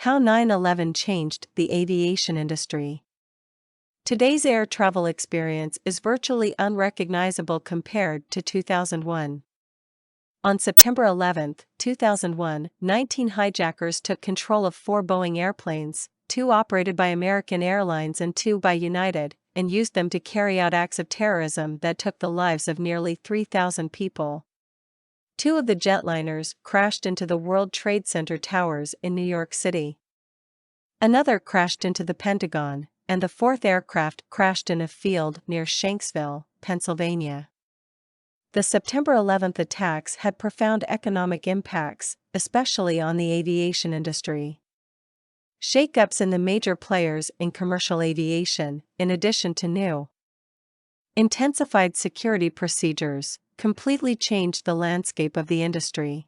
How 9/11 changed the aviation industry. Today's air travel experience is virtually unrecognizable compared to 2001. On September 11, 2001, 19 hijackers took control of 4 Boeing airplanes, 2 operated by American Airlines and 2 by United, and used them to carry out acts of terrorism that took the lives of nearly 3,000 people. 2 of the jetliners crashed into the World Trade Center towers in New York City. Another crashed into the Pentagon, and the 4th aircraft crashed in a field near Shanksville, Pennsylvania. The September 11 attacks had profound economic impacts, especially on the aviation industry. Shakeups in the major players in commercial aviation, in addition to new intensified security procedures, completely changed the landscape of the industry.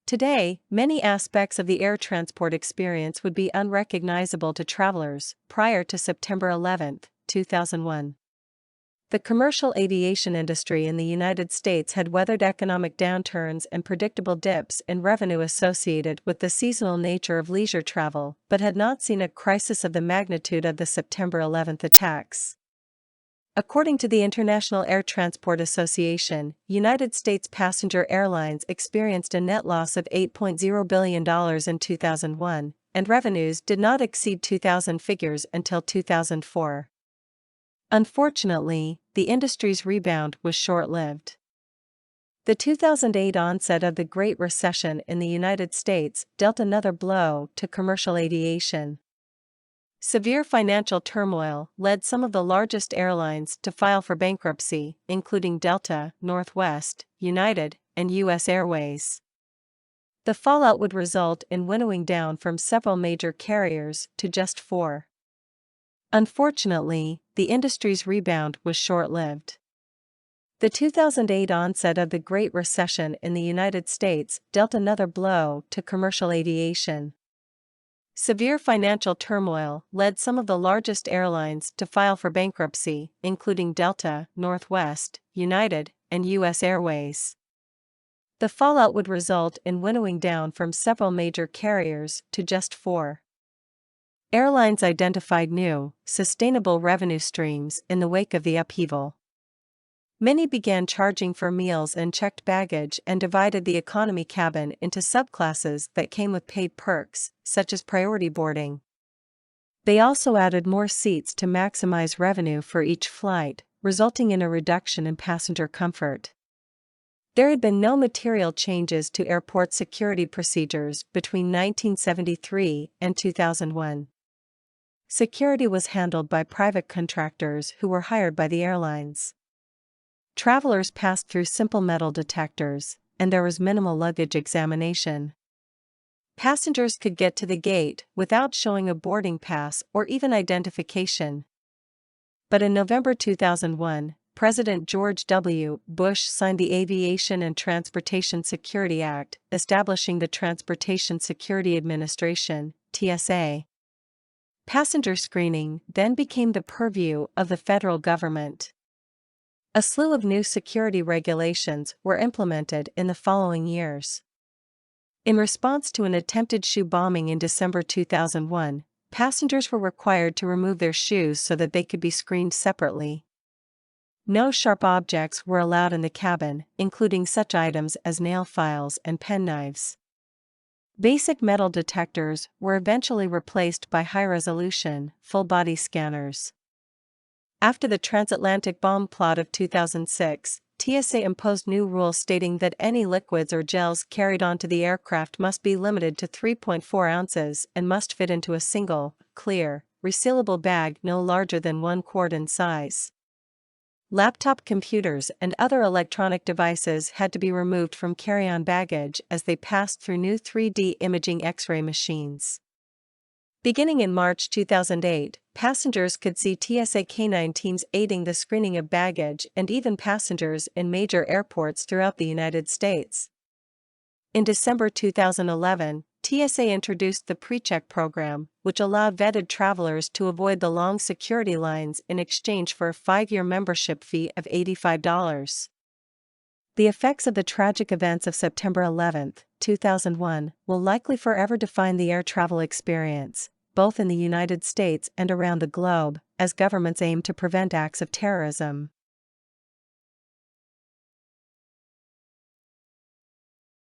Today, many aspects of the air transport experience would be unrecognizable to travelers prior to September 11, 2001. The commercial aviation industry in the United States had weathered economic downturns and predictable dips in revenue associated with the seasonal nature of leisure travel, but had not seen a crisis of the magnitude of the September 11 attacks. According to the International Air Transport Association, United States passenger airlines experienced a net loss of $8.0 billion in 2001, and revenues did not exceed 2000 figures until 2004. Unfortunately, the industry's rebound was short-lived. The 2008 onset of the Great Recession in the United States dealt another blow to commercial aviation. Severe financial turmoil led some of the largest airlines to file for bankruptcy, including Delta, Northwest, United, and U.S. Airways. The fallout would result in winnowing down from several major carriers to just 4. Unfortunately, the industry's rebound was short-lived. The 2008 onset of the Great Recession in the United States dealt another blow to commercial aviation. Severe financial turmoil led some of the largest airlines to file for bankruptcy, including Delta, Northwest, United, and U.S. Airways. The fallout would result in winnowing down from several major carriers to just 4. Airlines identified new, sustainable revenue streams in the wake of the upheaval. Many began charging for meals and checked baggage and divided the economy cabin into subclasses that came with paid perks, such as priority boarding. They also added more seats to maximize revenue for each flight, resulting in a reduction in passenger comfort. There had been no material changes to airport security procedures between 1973 and 2001. Security was handled by private contractors who were hired by the airlines. Travelers passed through simple metal detectors, and there was minimal luggage examination. Passengers could get to the gate without showing a boarding pass or even identification. But in November 2001, President George W. Bush signed the Aviation and Transportation Security Act, establishing the Transportation Security Administration, TSA. Passenger screening then became the purview of the federal government. A slew of new security regulations were implemented in the following years. In response to an attempted shoe bombing in December 2001, passengers were required to remove their shoes so that they could be screened separately. No sharp objects were allowed in the cabin, including such items as nail files and penknives. Basic metal detectors were eventually replaced by high-resolution, full-body scanners. After the transatlantic bomb plot of 2006, TSA imposed new rules stating that any liquids or gels carried onto the aircraft must be limited to 3.4 ounces and must fit into a single, clear, resealable bag no larger than 1 quart in size. Laptop computers and other electronic devices had to be removed from carry-on baggage as they passed through new 3D imaging X-ray machines. Beginning in March 2008, passengers could see TSA K-9 teams aiding the screening of baggage and even passengers in major airports throughout the United States. In December 2011, TSA introduced the PreCheck program, which allowed vetted travelers to avoid the long security lines in exchange for a 5-year membership fee of $85. The effects of the tragic events of September 11, 2001, will likely forever define the air travel experience, both in the United States and around the globe, as governments aim to prevent acts of terrorism.